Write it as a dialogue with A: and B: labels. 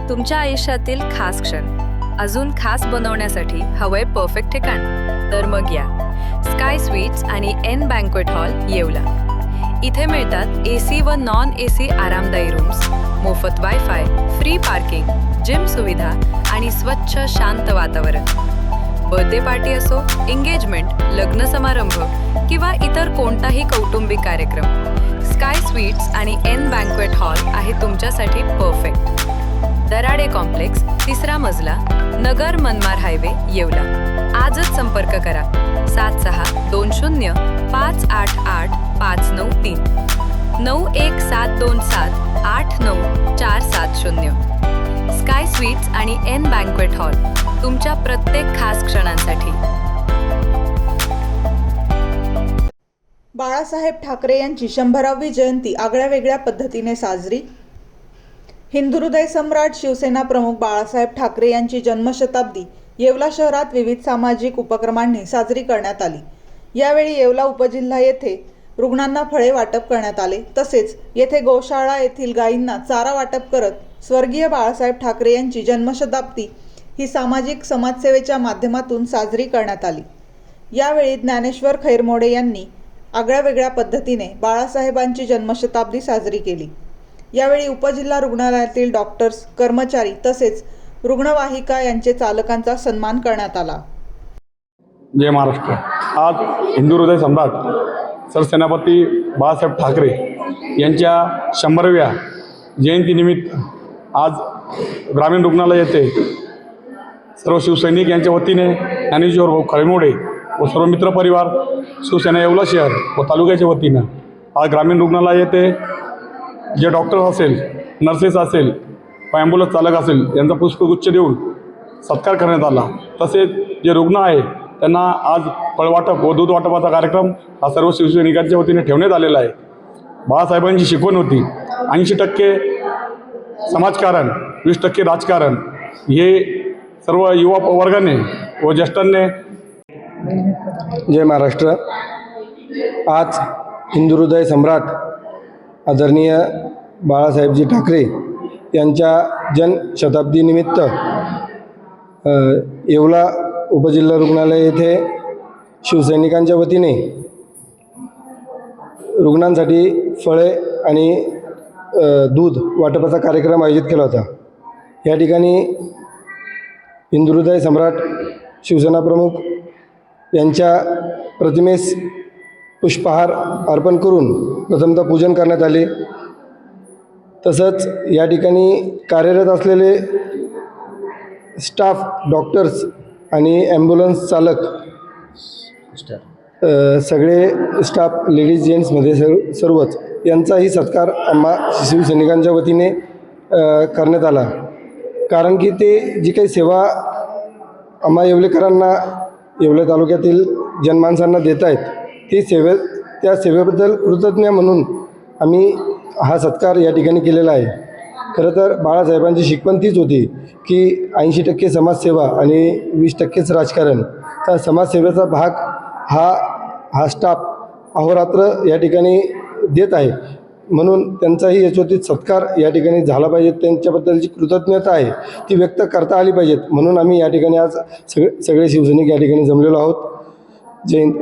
A: तुमच्या आयुष्यातील खास क्षण अजून खास बनवण्यासाठी हवंय परफेक्ट ठिकाण? तर मग या स्काय स्वीट्स आणि एन बँक्वेट हॉल येवला. इथे मिळतात एसी व नॉन एसी आरामदायी रूम्स, मोफत वायफाय, फ्री पार्किंग, जिम सुविधा आणि स्वच्छ शांत वातावरण. बर्थडे पार्टी असो, एंगेजमेंट, लग्न समारंभ किंवा इतर कोणताही कौटुंबिक कार्यक्रम, स्काय स्वीट्स आणि एन बँक्वेट हॉल आहे तुमच्यासाठी परफेक्ट. दराडे कॉम्प्लेक्स, 3रा मजला, नगर मनमाड हायवे, येवला. आजच संपर्क करा 7620 588 593 91727 89470. स्काय स्वीट्स आणि एन बँक्वेट हॉल तुमच्या प्रत्येक खास क्षणांसाठी.
B: बाळासाहेब ठाकरे यांची 100वी जयंती आगळ्यावेगळ्या पद्धतीने साजरी. हिंदुहृदय सम्राट शिवसेना प्रमुख बाळासाहेब ठाकरे यांची जन्मशताब्दी येवला शहरात विविध सामाजिक उपक्रमांनी साजरी करण्यात आली. यावेळी येवला उपजिल्हा येथे रुग्णांना फळे वाटप करण्यात आले. तसेच येथे गोशाळा येथील गायींना चारा वाटप करत स्वर्गीय बाळासाहेब ठाकरे यांची जन्मशताब्दी ही सामाजिक समाजसेवेच्या माध्यमातून साजरी करण्यात आली. यावेळी ज्ञानेश्वर खैरमोडे यांनी आगळ्यावेगळ्या पद्धतीने बाळासाहेबांची जन्मशताब्दी साजरी केली. यावेळी उपजिल्हा रुग्णालयातील डॉक्टर्स, कर्मचारी तसेच रुग्णवाहिका यांचे चालकांचा सन्मान करण्यात आला.
C: जय महाराष्ट्र. आज हिंदू हृदय सम्राट सरसेनापती बाळासाहेब ठाकरे यांच्या 100व्या जयंतीनिमित्त आज ग्रामीण रुग्णालय येथे सर्व शिवसैनिक यांच्या वतीने ज्ञानेश्वर भाऊ खैरमोडे व सर्व मित्रपरिवार शिवसेना येवला शहर व तालुक्याच्या वतीनं आज ग्रामीण रुग्णालय येथे जे डॉक्टर असेल, नर्सेस असेल, ॲम्ब्युलन्स चालक असेल यांचा पुष्पगुच्छ देऊन सत्कार करण्यात आला. तसेच जे रुग्ण आहे त्यांना आज फळवाटप व दूध वाटपाचा कार्यक्रम हा सर्व शिवसैनिकांच्या वतीने ठेवण्यात आलेला आहे. बाळासाहेबांची शिकवण होती 80% समाजकारण, 20% राजकारण. हे सर्व युवा वर्गाने व ज्येष्ठांनी.
D: जय महाराष्ट्र. आज हिंदू हृदय सम्राट आदरणीय बाळासाहेबजी ठाकरे यांच्या जन्मशताब्दीनिमित्त येवला उपजिल्हा रुग्णालय येथे शिवसैनिकांच्या वतीने रुग्णांसाठी फळे आणि दूध वाटपाचा कार्यक्रम आयोजित केला होता. या ठिकाणी हिंदू हृदय सम्राट शिवसेना प्रमुख यांच्या प्रतिमेस पुष्पहार अर्पण करून प्रथमतः पूजन करण्यात आले. तसंच या ठिकाणी कार्यरत असलेले स्टाफ, डॉक्टर्स आणि ॲम्ब्युलन्स चालक, सगळे स्टाफ, लेडीज जेंट्समध्ये सर्वच यांचाही सत्कार आम्हा शिवसैनिकांच्या वतीने करण्यात आला. कारण की ते जी काही सेवा आम्हा येवलेकरांना, येवले तालुक्यातील जनमानसांना देत आहेत, त्या सेवेबद्दल कृतज्ञ म्हणून आम्ही हा सत्कार या ठिकाणी केलेला आहे. खरं तर बाळासाहेबांची शिकवण तीच होती की 80% समाजसेवा आणि 20%च राजकारण. तर समाजसेवेचा भाग हा स्टाफ अहोरात्र या ठिकाणी देत आहे. म्हणून त्यांचाही याच्यावरती सत्कार या ठिकाणी झाला पाहिजे. त्यांच्याबद्दलची कृतज्ञता आहे ती व्यक्त करता आली पाहिजेत. म्हणून आम्ही या ठिकाणी आज सगळे शिवसैनिक या ठिकाणी जमलेलो आहोत. जय हिंद.